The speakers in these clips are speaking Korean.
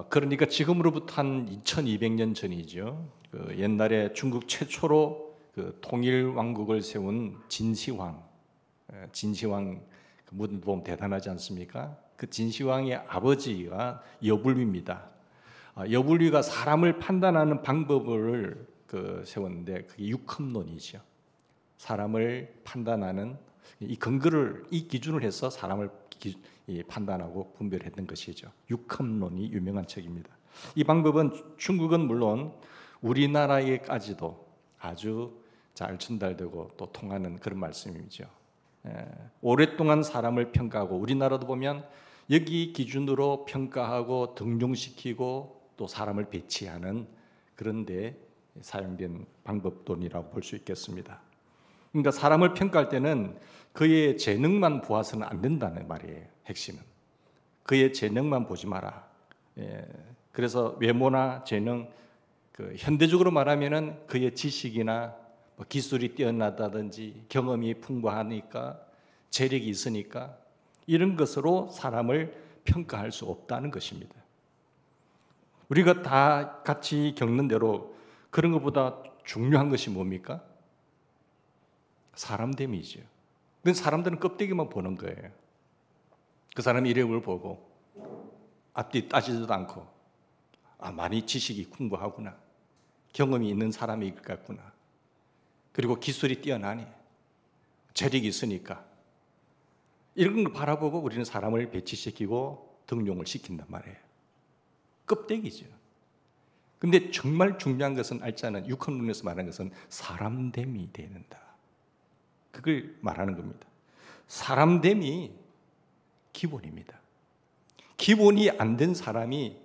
그러니까 지금으로부터 한 2200년 전이죠. 그 옛날에 중국 최초로 그 통일 왕국을 세운 진시황, 진시황 그 무덤 보면 대단하지 않습니까? 그 진시황의 아버지가 여불위입니다. 여불위가 사람을 판단하는 방법을 세웠는데 그게 육합론이죠. 사람을 판단하는 이 근거를, 이 기준을 해서 사람을 판단하고 분별했던 것이죠. 육합론이 유명한 책입니다. 이 방법은 중국은 물론 우리나라에까지도 아주 잘 전달되고 또 통하는 그런 말씀이죠. 오랫동안 사람을 평가하고, 우리나라도 보면 여기 기준으로 평가하고 등용시키고 또 사람을 배치하는 그런 데 사용된 방법론이라고 볼 수 있겠습니다. 그러니까 사람을 평가할 때는 그의 재능만 보아서는 안 된다는 말이에요. 핵심은 그의 재능만 보지 마라. 그래서 외모나 재능, 현대적으로 말하면은 그의 지식이나 기술이 뛰어나다든지 경험이 풍부하니까, 재력이 있으니까, 이런 것으로 사람을 평가할 수 없다는 것입니다. 우리가 다 같이 겪는 대로 그런 것보다 중요한 것이 뭡니까? 사람됨이죠. 근데 사람들은 껍데기만 보는 거예요. 그 사람 이력을 보고 앞뒤 따지지도 않고, 많이 지식이 풍부하구나, 경험이 있는 사람일 것 같구나, 그리고 기술이 뛰어나니, 재력이 있으니까, 이런 걸 바라보고 우리는 사람을 배치시키고 등용을 시킨단 말이에요. 껍데기죠. 근데 정말 중요한 것은 알잖아요. 육합론에서 말하는 것은 사람됨이 되는다. 그걸 말하는 겁니다. 사람됨이 기본입니다. 기본이 안 된 사람이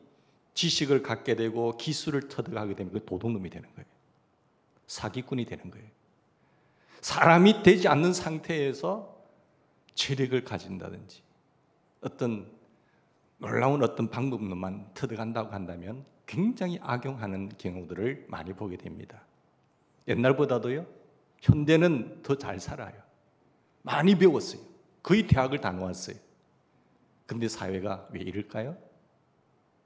지식을 갖게 되고 기술을 터득하게 되면 그 도둑놈이 되는 거예요. 사기꾼이 되는 거예요. 사람이 되지 않는 상태에서 재력을 가진다든지 어떤 놀라운 어떤 방법론만 터득한다고 한다면 굉장히 악용하는 경우들을 많이 보게 됩니다. 옛날보다도요, 현대는 더 잘 살아요. 많이 배웠어요. 거의 대학을 다 나왔어요. 근데 사회가 왜 이럴까요?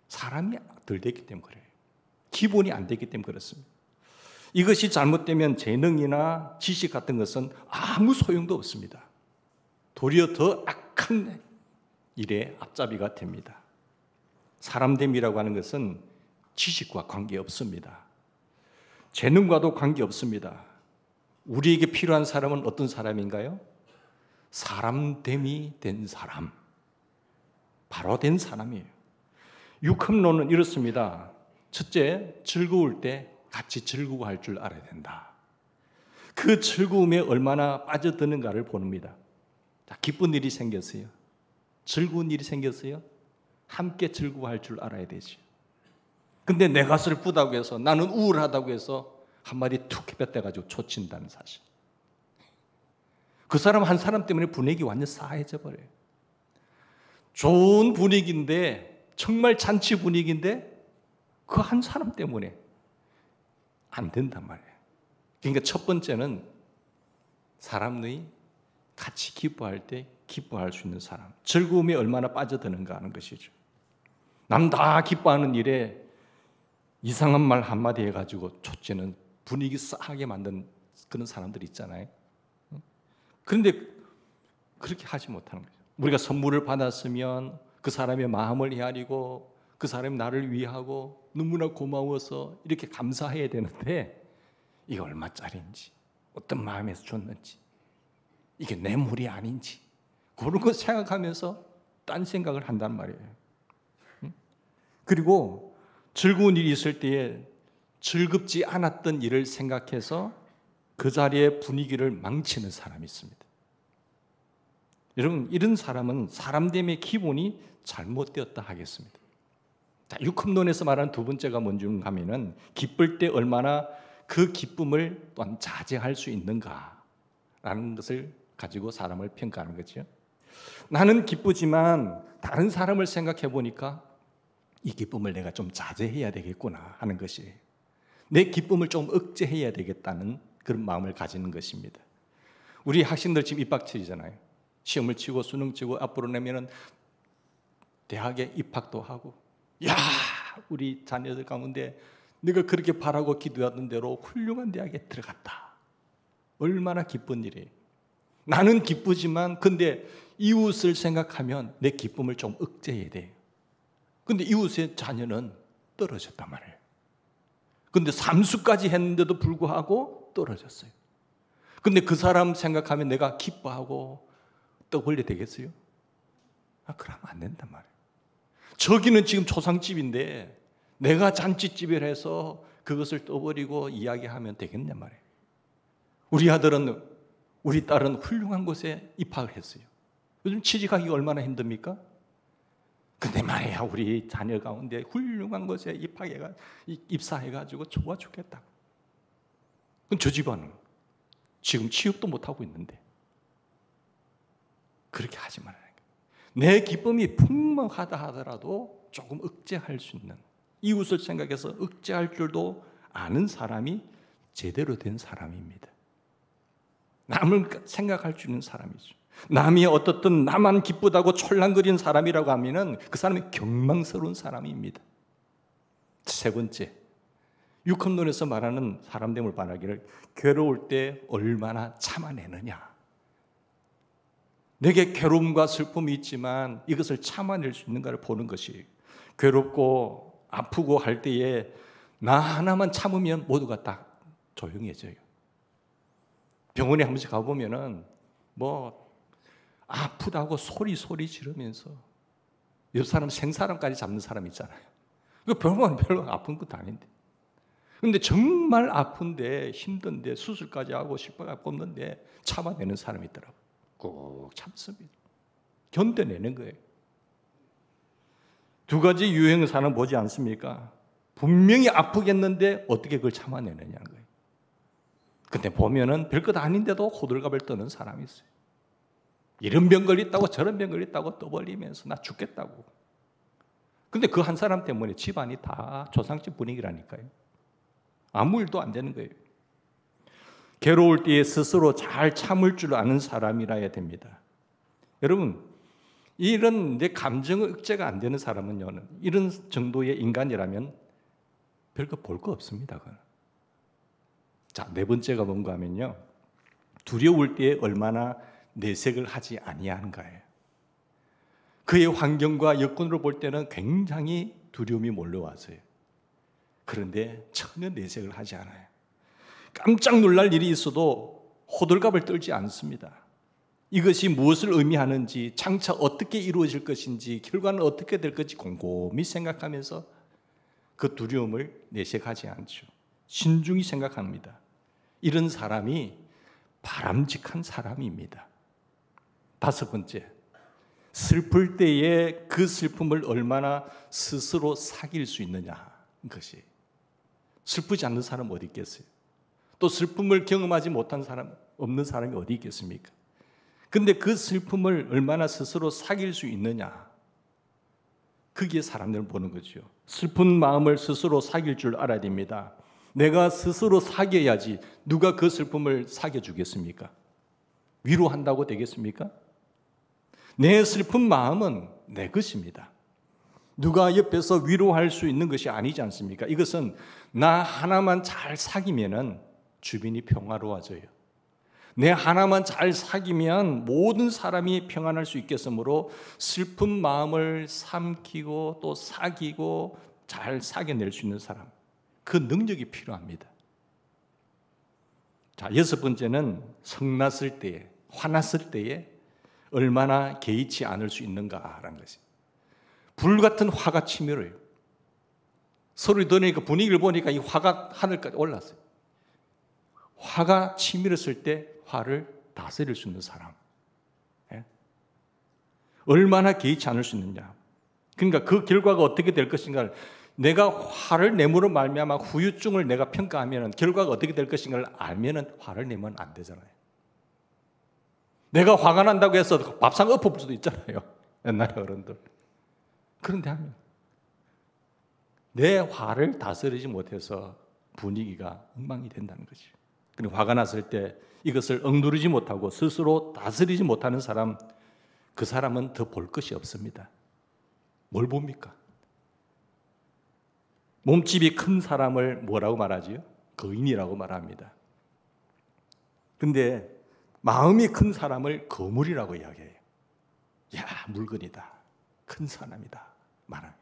사람이 덜 됐기 때문에 그래요. 기본이 안 됐기 때문에 그렇습니다. 이것이 잘못되면 재능이나 지식 같은 것은 아무 소용도 없습니다. 도리어 더 악한 일의 앞잡이가 됩니다. 사람됨이라고 하는 것은 지식과 관계없습니다. 재능과도 관계없습니다. 우리에게 필요한 사람은 어떤 사람인가요? 사람됨이 된 사람, 바로 된 사람이에요. 육합론은 이렇습니다. 첫째, 즐거울 때 같이 즐거워할 줄 알아야 된다. 그 즐거움에 얼마나 빠져드는가를 보는니다. 기쁜 일이 생겼어요. 즐거운 일이 생겼어요. 함께 즐거워할 줄 알아야 되죠. 근데 내가 슬프다고 해서, 나는 우울하다고 해서 한마디 툭 뱉어가지고 초친다는 사실. 그 사람 한 사람 때문에 분위기 완전 싸해져 버려요. 좋은 분위기인데, 정말 잔치 분위기인데 그 한 사람 때문에 안 된단 말이에요. 그러니까 첫 번째는 사람의 같이 기뻐할 때 기뻐할 수 있는 사람, 즐거움에 얼마나 빠져드는가 하는 것이죠. 남 다 기뻐하는 일에 이상한 말 한마디 해가지고 초치는 분위기 싸하게 만든 그런 사람들이 있잖아요. 그런데 그렇게 하지 못하는 거죠. 우리가 선물을 받았으면 그 사람의 마음을 헤아리고 그 사람이 나를 위하고 너무나 고마워서 이렇게 감사해야 되는데, 이게 얼마짜리인지, 어떤 마음에서 줬는지, 이게 내 물이 아닌지, 그런 거 생각하면서 딴 생각을 한단 말이에요. 그리고 즐거운 일이 있을 때에 즐겁지 않았던 일을 생각해서 그 자리의 분위기를 망치는 사람이 있습니다. 여러분, 이런 사람은 사람됨의 기본이 잘못되었다 하겠습니다. 자, 육합론에서 말하는 두 번째가 뭔지 하면은, 기쁠 때 얼마나 그 기쁨을 또한 자제할 수 있는가라는 것을 가지고 사람을 평가하는 거죠. 나는 기쁘지만 다른 사람을 생각해 보니까 이 기쁨을 내가 좀 자제해야 되겠구나 하는 것이에요. 내 기쁨을 좀 억제해야 되겠다는 그런 마음을 가지는 것입니다. 우리 학생들 지금 입학철이잖아요. 시험을 치고 수능 치고 앞으로 내면은 대학에 입학도 하고 야, 우리 자녀들 가운데 네가 그렇게 바라고 기도하던 대로 훌륭한 대학에 들어갔다. 얼마나 기쁜 일이에요. 나는 기쁘지만 근데 이웃을 생각하면 내 기쁨을 좀 억제해야 돼요. 근데 이웃의 자녀는 떨어졌단 말이에요. 근데 삼수까지 했는데도 불구하고 떨어졌어요. 근데 그 사람 생각하면 내가 기뻐하고 떠벌려 되겠어요? 그러면 안 된단 말이에요. 저기는 지금 초상집인데 내가 잔치집을 해서 그것을 떠버리고 이야기하면 되겠냔 말이에요. 우리 아들은, 우리 딸은 훌륭한 곳에 입학을 했어요. 요즘 취직하기가 얼마나 힘듭니까? 근데 말이야, 우리 자녀 가운데 훌륭한 곳에 입사해가지고 좋아 죽겠다. 그럼 저 집안은 지금 취업도 못하고 있는데 그렇게 하지 말아야 돼요. 내 기쁨이 풍성하다 하더라도 조금 억제할 수 있는, 이웃을 생각해서 억제할 줄도 아는 사람이 제대로 된 사람입니다. 남을 생각할 줄 있는 사람이죠. 남이 어떻든 나만 기쁘다고 촐랑거리는 사람이라고 하면은 그 사람이 경망스러운 사람입니다. 세 번째, 육합론에서 말하는 사람됨을 말하기를 괴로울 때 얼마나 참아내느냐. 내게 괴로움과 슬픔이 있지만 이것을 참아낼 수 있는가를 보는 것이, 괴롭고 아프고 할 때에 나 하나만 참으면 모두가 다 조용해져요. 병원에 한 번씩 가보면은 아프다고 소리 지르면서 옆 사람 생사람까지 잡는 사람 있잖아요. 그 병원은 별로 아픈 것도 아닌데. 근데 정말 아픈데 힘든데 수술까지 하고 실바가 꼽는데 참아내는 사람이 있더라고요. 꼭 참습니다. 견뎌내는 거예요. 두 가지 유형사는 뭐지 않습니까? 분명히 아프겠는데 어떻게 그걸 참아내느냐는 거예요. 근데 보면은 별것 아닌데도 호들갑을 떠는 사람이 있어요. 이런 병 걸렸다고 저런 병 걸렸다고 떠벌리면서 나 죽겠다고. 근데 그 한 사람 때문에 집안이 다 조상집 분위기라니까요. 아무 일도 안 되는 거예요. 괴로울 때에 스스로 잘 참을 줄 아는 사람이라야 됩니다. 여러분, 이런 내 감정의 억제가 안 되는 사람은요, 이런 정도의 인간이라면 별거 볼 거 없습니다. 자, 네 번째가 뭔가 하면요, 두려울 때에 얼마나 내색을 하지 아니하는가예요. 그의 환경과 여건으로 볼 때는 굉장히 두려움이 몰려와서요. 그런데 전혀 내색을 하지 않아요. 깜짝 놀랄 일이 있어도 호들갑을 떨지 않습니다. 이것이 무엇을 의미하는지, 장차 어떻게 이루어질 것인지, 결과는 어떻게 될 것인지 곰곰이 생각하면서 그 두려움을 내색하지 않죠. 신중히 생각합니다. 이런 사람이 바람직한 사람입니다. 다섯 번째, 슬플 때에 그 슬픔을 얼마나 스스로 사귈 수 있느냐, 것이. 슬프지 않는 사람 어디 있겠어요? 또 슬픔을 경험하지 못한 사람, 없는 사람이 어디 있겠습니까? 근데 그 슬픔을 얼마나 스스로 사귈 수 있느냐, 그게 사람들을 보는 거죠. 슬픈 마음을 스스로 사귈 줄 알아야 됩니다. 내가 스스로 사귀어야지 누가 그 슬픔을 사겨주겠습니까? 위로한다고 되겠습니까? 내 슬픈 마음은 내 것입니다. 누가 옆에서 위로할 수 있는 것이 아니지 않습니까? 이것은 나 하나만 잘 사귀면은 주변이 평화로워져요. 내 하나만 잘 사귀면 모든 사람이 평안할 수 있겠으므로 슬픈 마음을 삼키고 또 사귀고 잘 사귀어낼 수 있는 사람, 그 능력이 필요합니다. 자, 여섯 번째는 성났을 때에, 화났을 때에 얼마나 개의치 않을 수 있는가라는 것이. 불같은 화가 치밀어요. 소리 들으니까, 분위기를 보니까 이 화가 하늘까지 올랐어요. 화가 치밀었을 때 화를 다스릴 수 있는 사람, 얼마나 개의치 않을 수 있느냐. 그러니까 그 결과가 어떻게 될 것인가를, 내가 화를 내므로 말미암아 후유증을 내가 평가하면 결과가 어떻게 될 것인가를 알면 화를 내면 안 되잖아요. 내가 화가 난다고 해서 밥상 엎어볼 수도 있잖아요, 옛날에 어른들. 그런데 하면 내 화를 다스리지 못해서 분위기가 엉망이 된다는 거죠. 그리고 화가 났을 때 이것을 억누르지 못하고 스스로 다스리지 못하는 사람, 그 사람은 더 볼 것이 없습니다. 뭘 봅니까? 몸집이 큰 사람을 뭐라고 말하지요? 거인이라고 말합니다. 근데 마음이 큰 사람을 거물이라고 이야기해요. 야, 물건이다. 큰 사람이다. 말합니다.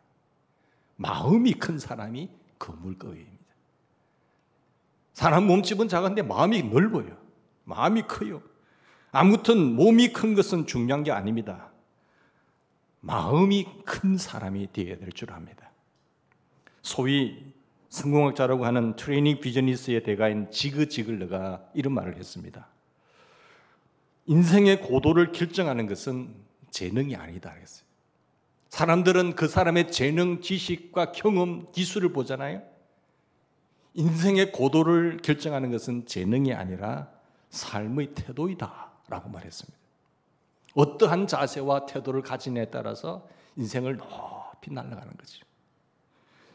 마음이 큰 사람이 거물거위입니다. 사람 몸집은 작은데 마음이 넓어요. 마음이 커요. 아무튼 몸이 큰 것은 중요한 게 아닙니다. 마음이 큰 사람이 되어야 될 줄 압니다. 소위 성공학자라고 하는 트레이닝 비즈니스의 대가인 지그 지글러가 이런 말을 했습니다. 인생의 고도를 결정하는 것은 재능이 아니다 그랬어요. 사람들은 그 사람의 재능, 지식과 경험, 기술을 보잖아요. 인생의 고도를 결정하는 것은 재능이 아니라 삶의 태도이다 라고 말했습니다. 어떠한 자세와 태도를 가지냐에 따라서 인생을 높이 날아가는 거죠.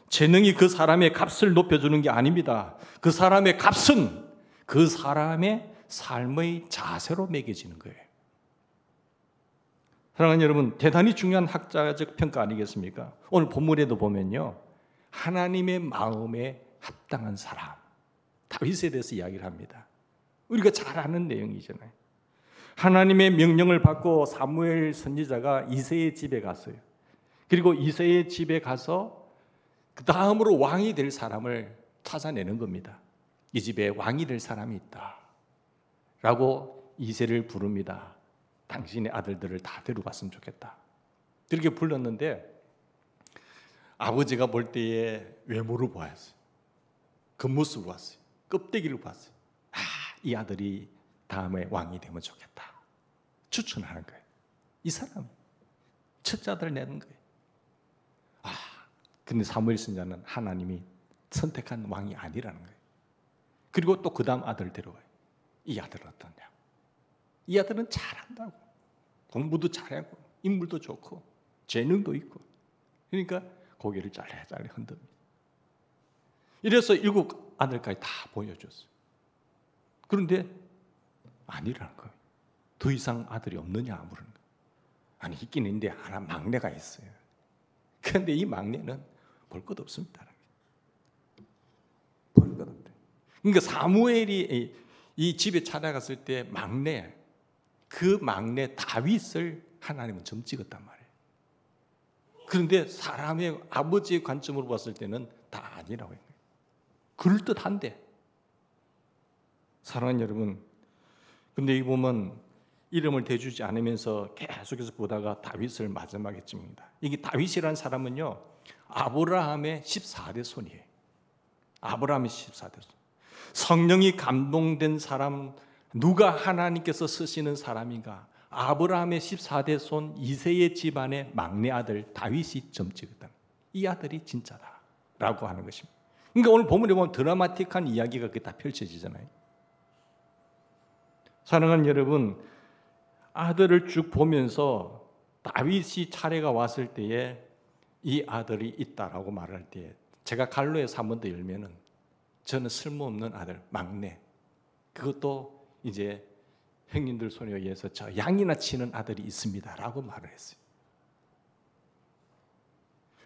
재능이 그 사람의 값을 높여주는 게 아닙니다. 그 사람의 값은 그 사람의 삶의 자세로 매겨지는 거예요. 사랑하는 여러분, 대단히 중요한 학자적 평가 아니겠습니까? 오늘 본문에도 보면요, 하나님의 마음에 합당한 사람, 다윗에 대해서 이야기를 합니다. 우리가 잘 아는 내용이잖아요. 하나님의 명령을 받고 사무엘 선지자가 이새의 집에 갔어요. 그리고 이새의 집에 가서 그 다음으로 왕이 될 사람을 찾아내는 겁니다. 이 집에 왕이 될 사람이 있다 라고 이새를 부릅니다. 당신의 아들들을 다 데려갔으면 좋겠다. 그렇게 불렀는데 아버지가 볼 때에 외모를 보았어요. 겉모습을 봤어요. 껍데기를 봤어요. 이 아들이 다음에 왕이 되면 좋겠다. 추천하는 거예요. 이 사람 첫째 아들 내는 거예요. 근데 사무엘 선지자는 하나님이 선택한 왕이 아니라는 거예요. 그리고 또 그 다음 아들 데려가요. 이 아들은 어떠냐? 이 아들은 잘한다고. 공부도 잘하고 인물도 좋고 재능도 있고. 그러니까 고개를 잘래 흔듭니다. 이래서 7 아들까지 다 보여줬어요. 그런데 아니라는 거예요. 더 이상 아들이 없느냐 물은 거예요. 아니 있긴 있는데 하나 막내가 있어요. 그런데 이 막내는 볼 것 없습니다. 볼 것 없대. 그러니까 사무엘이 이 집에 찾아갔을 때 그 막내 다윗을 하나님은 점 찍었단 말이에요. 그런데 사람의 아버지의 관점으로 봤을 때는 다 아니라고 해요. 그럴듯한데. 사랑하는 여러분, 근데 이 보면 이름을 대주지 않으면서 계속해서 보다가 다윗을 마지막에 찝니다. 이게 다윗이라는 사람은요, 아브라함의 14대 손이에요. 아브라함의 14대 손. 성령이 감동된 사람, 누가 하나님께서 쓰시는 사람인가? 아브라함의 14대 손 이새의 집안의 막내 아들 다윗이 점 찍었다. 이 아들이 진짜다 라고 하는 것입니다. 그러니까 오늘 본문에 보면 드라마틱한 이야기가 다 펼쳐지잖아요. 사랑하는 여러분, 아들을 쭉 보면서 다윗이 차례가 왔을 때에 이 아들이 있다라고 말할 때 제가 갈로에서 한 번 더 열면은 저는 쓸모없는 아들, 막내, 그것도 이제 형님들 손에 의해서 저 양이나 치는 아들이 있습니다 라고 말을 했어요.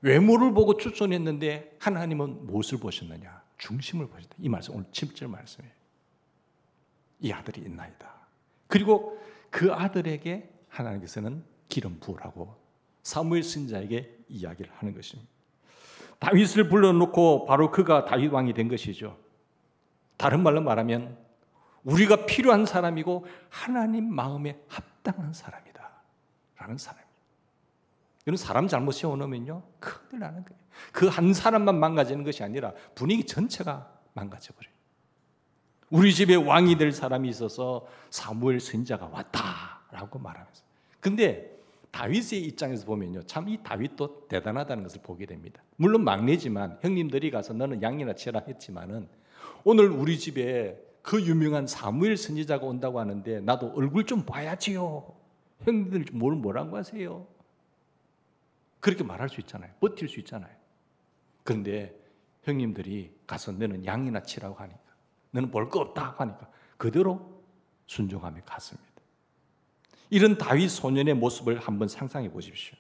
외모를 보고 추천했는데 하나님은 무엇을 보셨느냐? 중심을 보셨다. 이 말씀 오늘 7절 말씀이에요. 이 아들이 있나이다. 그리고 그 아들에게 하나님께서는 기름 부으라고 사무엘 선지자에게 이야기를 하는 것입니다. 다윗을 불러놓고 바로 그가 다윗 왕이 된 것이죠. 다른 말로 말하면 우리가 필요한 사람이고 하나님 마음에 합당한 사람이다 라는 사람입니다. 이런 사람 잘못 세워놓으면요 큰일 나는 거예요. 그 한 사람만 망가지는 것이 아니라 분위기 전체가 망가져버려요. 우리 집에 왕이 될 사람이 있어서 사무엘 선지자가 왔다라고 말하면서. 근데 다윗의 입장에서 보면요, 참 이 다윗도 대단하다는 것을 보게 됩니다. 물론 막내지만 형님들이 가서 너는 양이나 치라 했지만은 오늘 우리 집에 그 유명한 사무엘 선지자가 온다고 하는데 나도 얼굴 좀 봐야지요. 형님들 뭐라고 하세요? 그렇게 말할 수 있잖아요. 버틸 수 있잖아요. 그런데 형님들이 가서 너는 양이나 치라고 하니까, 너는 볼 거 없다 하니까 그대로 순종하며 갔습니다. 이런 다윗 소년의 모습을 한번 상상해 보십시오.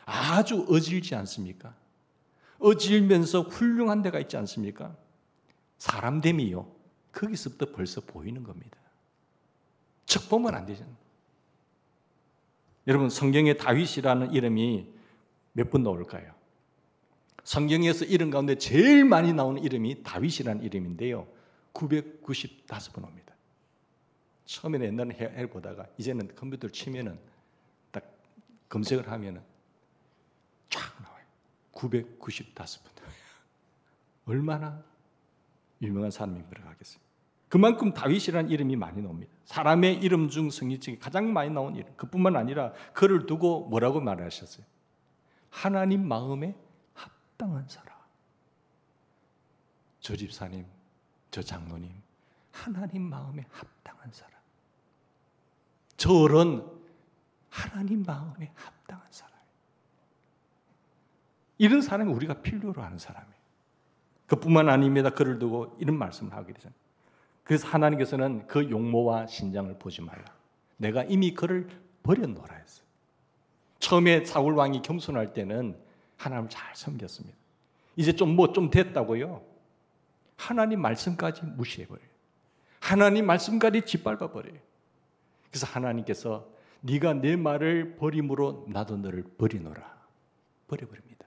아주 어질지 않습니까? 어질면서 훌륭한 데가 있지 않습니까? 사람됨이요. 거기서부터 벌써 보이는 겁니다. 척 보면 안 되잖아요. 여러분, 성경에 다윗이라는 이름이 몇 번 나올까요? 성경에서 이름 가운데 제일 많이 나오는 이름이 다윗이라는 이름인데요. 995번 옵니다. 처음에는 옛날에 헬 보다가 이제는 컴퓨터를 치면은 딱 검색을 하면은 쫙 나와요. 995번. 얼마나 유명한 사람인 걸 알겠습니다. 그만큼 다윗이라는 이름이 많이 나옵니다. 사람의 이름 중 성경 중에 가장 많이 나온 이름. 그뿐만 아니라 그를 두고 뭐라고 말하셨어요? 하나님 마음에 합당한 사람. 저 집사님, 저 장로님, 하나님 마음에 합당한 사람. 저런 하나님 마음에 합당한 사람. 이런 사람이 우리가 필요로 하는 사람이에요. 그뿐만 아닙니다. 그를 두고 이런 말씀을 하게 되잖아요. 그래서 하나님께서는 그 용모와 신장을 보지 말라. 내가 이미 그를 버려놓으라 했어요. 처음에 사울 왕이 겸손할 때는 하나님을 잘 섬겼습니다. 이제 좀 됐다고요. 하나님 말씀까지 무시해버려요. 하나님 말씀까지 짓밟아버려요. 그래서 하나님께서 네가 내 말을 버림으로 나도 너를 버리노라. 버려버립니다.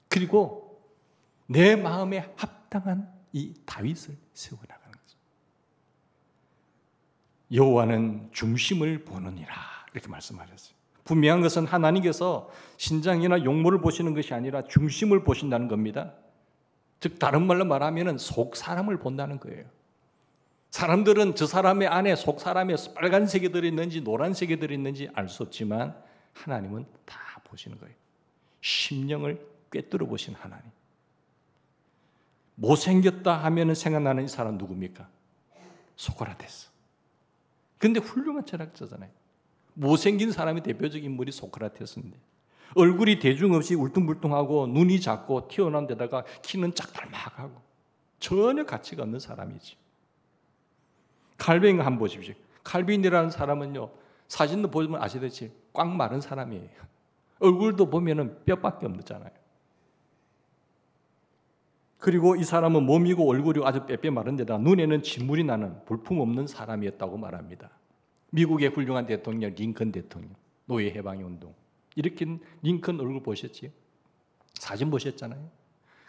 그리고 내 마음에 합당한 이 다윗을 세워나가는 거죠. 여호와는 중심을 보느니라 이렇게 말씀하셨어요. 분명한 것은 하나님께서 신장이나 용모를 보시는 것이 아니라 중심을 보신다는 겁니다. 즉 다른 말로 말하면 속 사람을 본다는 거예요. 사람들은 저 사람의 안에 속 사람에 빨간색이 들어있는지 노란색이 들어있는지 알 수 없지만 하나님은 다 보시는 거예요. 심령을 꿰뚫어 보신 하나님. 못생겼다 하면 생각나는 이 사람 누굽니까? 소크라테스. 근데 훌륭한 철학자잖아요. 못생긴 사람의 대표적인 인물이 소크라테스인데 얼굴이 대중 없이 울퉁불퉁하고 눈이 작고 튀어나온 데다가 키는 짝달막하고 전혀 가치가 없는 사람이지. 칼빈 한번 보십시오. 칼빈이라는 사람은요, 사진도 보면 아시듯이 꽉 마른 사람이에요. 얼굴도 보면은 뼈밖에 없잖아요. 그리고 이 사람은 몸이고 얼굴이 아주 빼빼 마른 데다 눈에는 진물이 나는 볼품없는 사람이었다고 말합니다. 미국의 훌륭한 대통령 링컨 대통령, 노예 해방의 운동 일으킨 링컨 얼굴 보셨지요? 사진 보셨잖아요.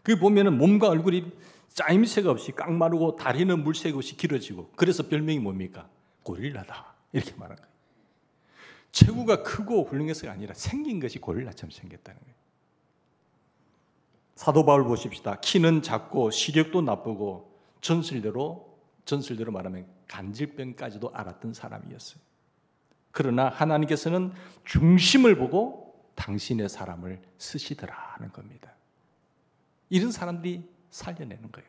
그 보면은 몸과 얼굴이 짜임새가 없이 깡마르고 다리는 물색 없이 길어지고 그래서 별명이 뭡니까? 고릴라다 이렇게 말한 거예요. 체구가 크고 훌륭해서가 아니라 생긴 것이 고릴라처럼 생겼다는 거예요. 사도 바울 보십시다. 키는 작고 시력도 나쁘고 전설대로 말하면 간질병까지도 알았던 사람이었어요. 그러나 하나님께서는 중심을 보고 당신의 사람을 쓰시더라는 겁니다. 이런 사람들이 살려내는 거예요.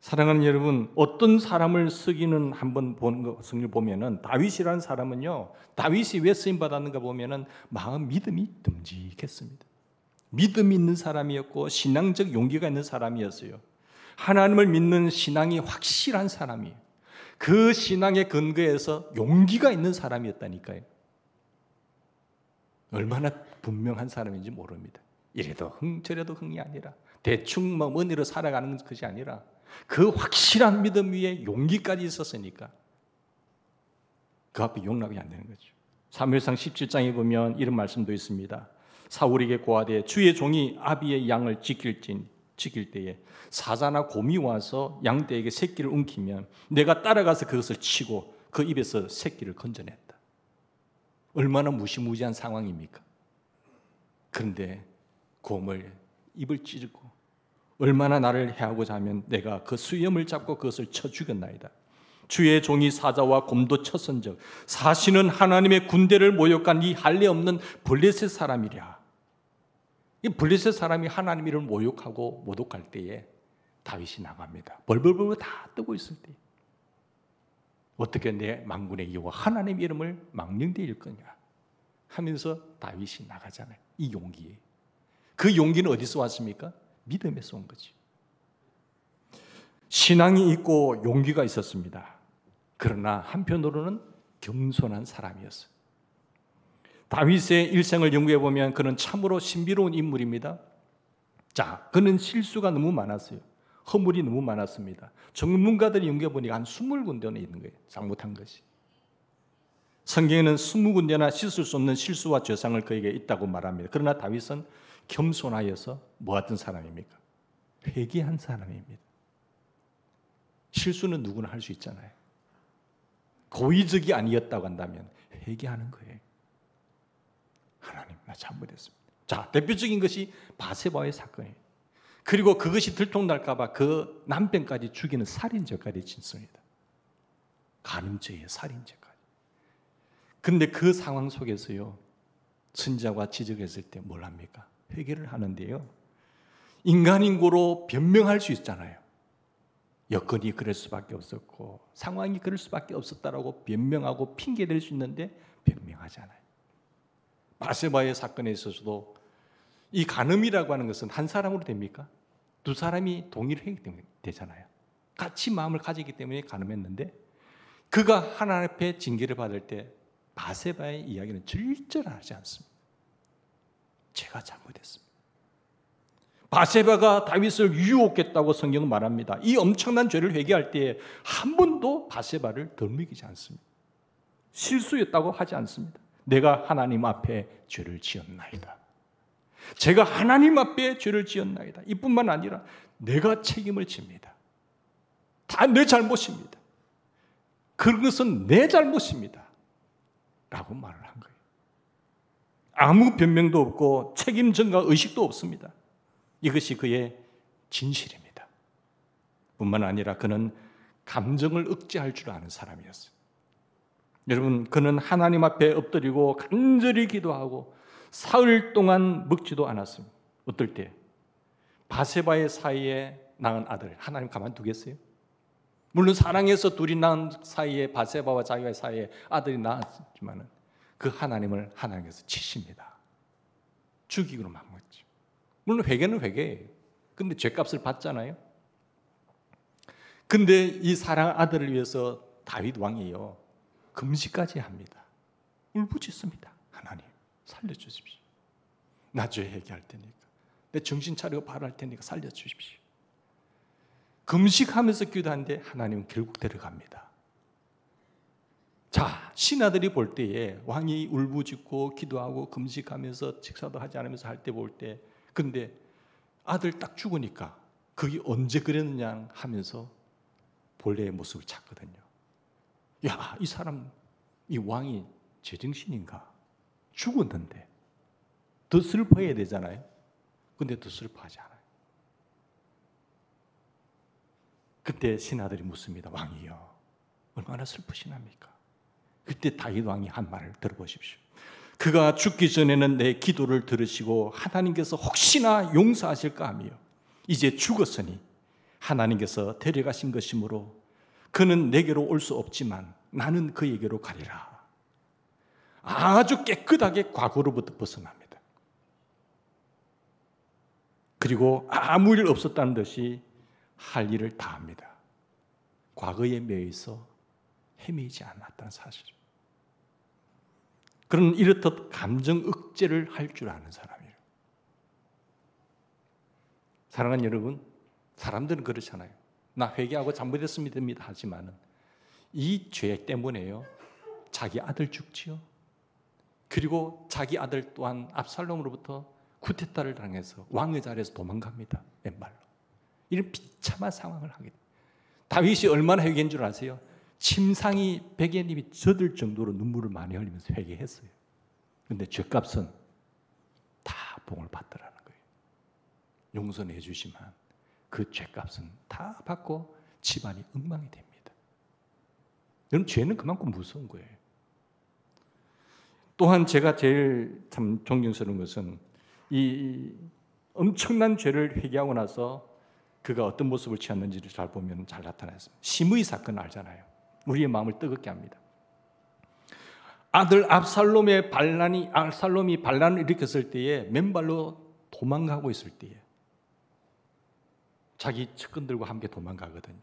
사랑하는 여러분, 어떤 사람을 쓰기는 한번 보는 것을 보면은 다윗이라는 사람은요, 다윗이 왜 쓰임 받았는가 보면은 마음 믿음이 듬직했습니다. 믿음이 있는 사람이었고 신앙적 용기가 있는 사람이었어요. 하나님을 믿는 신앙이 확실한 사람이에요. 그 신앙의 근거에서 용기가 있는 사람이었다니까요. 얼마나 분명한 사람인지 모릅니다. 이래도 흥 저래도 흥이 아니라 대충 은혜로 살아가는 것이 아니라 그 확실한 믿음 위에 용기까지 있었으니까 그 앞에 용납이 안 되는 거죠. 사무엘상 17장에 보면 이런 말씀도 있습니다. 사울에게 고하되 주의 종이 아비의 양을 지킬 때에 사자나 곰이 와서 양떼에게 새끼를 움키면 내가 따라가서 그것을 치고 그 입에서 새끼를 건져냈다. 얼마나 무시무시한 상황입니까? 그런데 곰을 입을 찌르고 얼마나 나를 해하고자 하면 내가 그 수염을 잡고 그것을 쳐 죽였나이다. 주의 종이 사자와 곰도 쳤은즉 사시는 하나님의 군대를 모욕한 이 할례 없는 블레셋 사람이랴. 이 블레셋 사람이 하나님 이름을 모욕하고 모독할 때에 다윗이 나갑니다. 벌벌벌 다 뜨고 있을 때 어떻게 내 만군의 여호와 하나님 이름을 망령되일 거냐 하면서 다윗이 나가잖아요. 이 용기에. 그 용기는 어디서 왔습니까? 믿음에서 온 거지. 신앙이 있고 용기가 있었습니다. 그러나 한편으로는 겸손한 사람이었어요. 다윗의 일생을 연구해 보면 그는 참으로 신비로운 인물입니다. 자, 그는 실수가 너무 많았어요. 허물이 너무 많았습니다. 전문가들이 연구해 보니까 한 20군데는 있는 거예요. 잘못한 것이. 성경에는 20군데나 씻을 수 없는 실수와 죄상을 그에게 있다고 말합니다. 그러나 다윗은 겸손하여서 뭐 같은 사람입니까? 회개한 사람입니다. 실수는 누구나 할 수 있잖아요. 고의적이 아니었다고 한다면 회개하는 거예요. 하나님, 나 잘못했습니다. 자, 대표적인 것이 바세바의 사건이에요. 그리고 그것이 들통날까 봐 그 남편까지 죽이는 살인죄까지 짓습니다. 간음죄에 살인죄까지. 근데 그 상황 속에서요, 선지자가 지적했을 때 뭘 합니까? 회개를 하는데요, 인간인고로 변명할 수 있잖아요. 여건이 그럴 수밖에 없었고 상황이 그럴 수밖에 없었다라고 변명하고 핑계댈 수 있는데 변명하잖아요. 바세바의 사건에 있어서도 이 간음이라고 하는 것은 한 사람으로 됩니까? 두 사람이 동의를 했기 때문에 되잖아요. 같이 마음을 가지기 때문에 간음했는데, 그가 하나님 앞에 징계를 받을 때 바세바의 이야기는 절절하지 않습니다. 제가 잘못했습니다. 바세바가 다윗을 유혹했다고 성경은 말합니다. 이 엄청난 죄를 회개할 때에 한 번도 바세바를 덜먹이지 않습니다. 실수였다고 하지 않습니다. 내가 하나님 앞에 죄를 지었나이다. 제가 하나님 앞에 죄를 지었나이다. 이뿐만 아니라 내가 책임을 집니다. 다 내 잘못입니다. 그것은 내 잘못입니다. 라고 말을 한 거예요. 아무 변명도 없고 책임 전가 의식도 없습니다. 이것이 그의 진실입니다. 뿐만 아니라 그는 감정을 억제할 줄 아는 사람이었어요. 여러분, 그는 하나님 앞에 엎드리고 간절히 기도하고 사흘 동안 먹지도 않았습니다. 어떨 때? 바세바의 사이에 낳은 아들, 하나님 가만두겠어요? 물론 사랑해서 둘이 낳은 사이에, 바세바와 자기의 사이에 아들이 낳았지만 그 하나님을 하나님께서 치십니다. 죽이기로 마음먹죠. 물론 회개는 회개예요. 근데 죄값을 받잖아요. 근데 이 사랑 아들을 위해서 다윗 왕이요, 금식까지 합니다. 울부짖습니다. 하나님, 살려주십시오. 나 죄 회개할 테니까, 내 정신 차리고 바랄 테니까 살려주십시오. 금식하면서 기도하는데 하나님은 결국 데려갑니다. 자, 신하들이 볼 때에 왕이 울부짖고 기도하고 금식하면서 식사도 하지 않으면서 할 때 볼 때, 근데 아들 딱 죽으니까 그게 언제 그랬느냐 하면서 본래의 모습을 찾거든요. 야, 이 사람, 이 왕이 제정신인가? 죽었는데 더 슬퍼해야 되잖아요. 근데 더 슬퍼하지 않아요. 그때 신하들이 묻습니다. 왕이요, 얼마나 슬프시납니까? 그때 다윗 왕이 한 말을 들어보십시오. 그가 죽기 전에는 내 기도를 들으시고 하나님께서 혹시나 용서하실까 하며 이제 죽었으니 하나님께서 데려가신 것이므로 그는 내게로 올 수 없지만 나는 그에게로 가리라. 아주 깨끗하게 과거로부터 벗어납니다. 그리고 아무 일 없었다는 듯이 할 일을 다 합니다. 과거에 매여서 헤매지 않았다는 사실입니다. 그런 이렇듯 감정 억제를 할 줄 아는 사람이에요. 사랑하는 여러분, 사람들은 그렇잖아요. 나 회개하고 잘못했습니다 하지만은 이 죄 때문에요, 자기 아들 죽지요. 그리고 자기 아들 또한 압살롬으로부터 쿠데타를 당해서 왕의 자리에서 도망갑니다. 맨발로. 이런 비참한 상황을 하게 됩니다. 다윗이 얼마나 회개한 줄 아세요? 침상이 베개님이 젖을 정도로 눈물을 많이 흘리면서 회개했어요. 그런데 죄값은 다 봉을 받더라는 거예요. 용서해 주시면 그 죄값은 다 받고 집안이 엉망이 됩니다. 여러분, 죄는 그만큼 무서운 거예요. 또한 제가 제일 참 존경스러운 것은 이 엄청난 죄를 회개하고 나서 그가 어떤 모습을 취했는지를 잘 보면 잘 나타났습니다. 심의 사건 알잖아요. 우리의 마음을 뜨겁게 합니다. 아들 압살롬이 반란을 일으켰을 때에 맨발로 도망가고 있을 때에 자기 측근들과 함께 도망가거든요.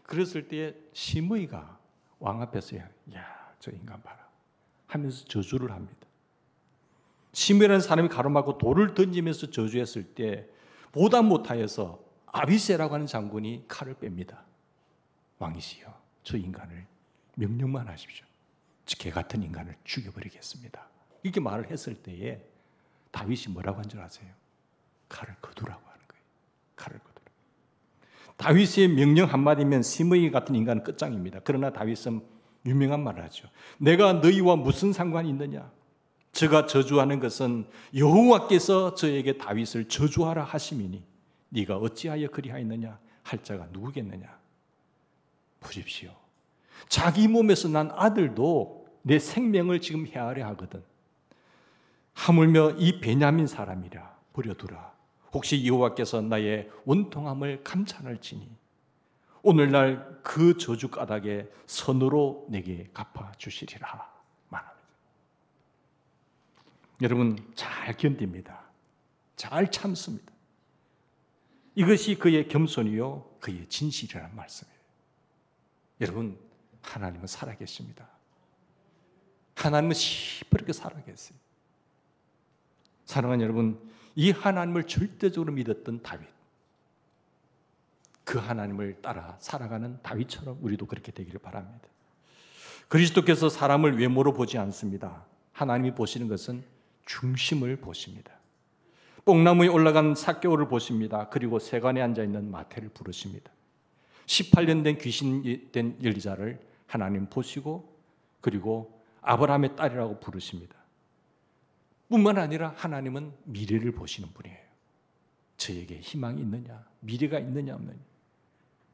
그랬을 때에 심의가 왕 앞에서 야, 저 인간 봐라. 하면서 저주를 합니다. 시므이라는 사람이 가로막고 돌을 던지면서 저주했을 때 보다 못하여서 아비새라고 하는 장군이 칼을 뺍니다. 왕이시여, 저 인간을 명령만 하십시오. 개 같은 인간을 죽여버리겠습니다. 이렇게 말을 했을 때에 다윗이 뭐라고 한 줄 아세요? 칼을 거두라고 하는 거예요. 칼을 거두라. 다윗의 명령 한마디면 시므이 같은 인간은 끝장입니다. 그러나 다윗은 유명한 말을 하죠. 내가 너희와 무슨 상관이 있느냐? 저가 저주하는 것은 여호와께서 저에게 다윗을 저주하라 하심이니 네가 어찌하여 그리하였느냐 할 자가 누구겠느냐. 보십시오. 자기 몸에서 난 아들도 내 생명을 지금 헤아려 하거든. 하물며 이 베냐민 사람이라 버려두라. 혹시 여호와께서 나의 원통함을 감찰할지니 오늘날 그 저주 까닭에 선으로 내게 갚아주시리라 말합니다. 여러분 잘 견딥니다. 잘 참습니다. 이것이 그의 겸손이요 그의 진실이라는 말씀이에요. 여러분 하나님은 살아계십니다. 하나님은 시퍼렇게 살아계세요. 사랑하는 여러분, 이 하나님을 절대적으로 믿었던 다윗, 그 하나님을 따라 살아가는 다윗처럼 우리도 그렇게 되기를 바랍니다. 그리스도께서 사람을 외모로 보지 않습니다. 하나님이 보시는 것은 중심을 보십니다. 뽕나무에 올라간 삭개오를 보십니다. 그리고 세관에 앉아있는 마태를 부르십니다. 18년 된 귀신 된 엘리자를 하나님 보시고 그리고 아브라함의 딸이라고 부르십니다. 뿐만 아니라 하나님은 미래를 보시는 분이에요. 저에게 희망이 있느냐, 미래가 있느냐 없느냐.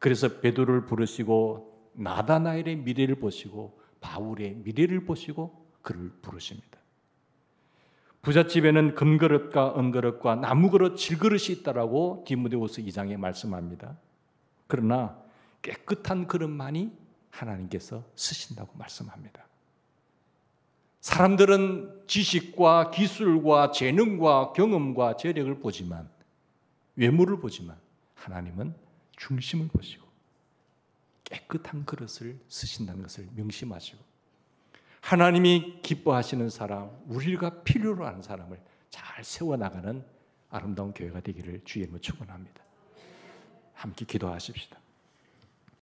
그래서 베드로를 부르시고 나다나엘의 미래를 보시고 바울의 미래를 보시고 그를 부르십니다. 부잣집에는 금그릇과 은그릇과 나무그릇, 질그릇이 있다라고 디모데후서 2장에 말씀합니다. 그러나 깨끗한 그릇만이 하나님께서 쓰신다고 말씀합니다. 사람들은 지식과 기술과 재능과 경험과 재력을 보지만 외모를 보지만 하나님은 중심을 보시고 깨끗한 그릇을 쓰신다는 것을 명심하시고 하나님이 기뻐하시는 사람, 우리가 필요로 하는 사람을 잘 세워나가는 아름다운 교회가 되기를 주의 이름으로 축원합니다. 함께 기도하십시다.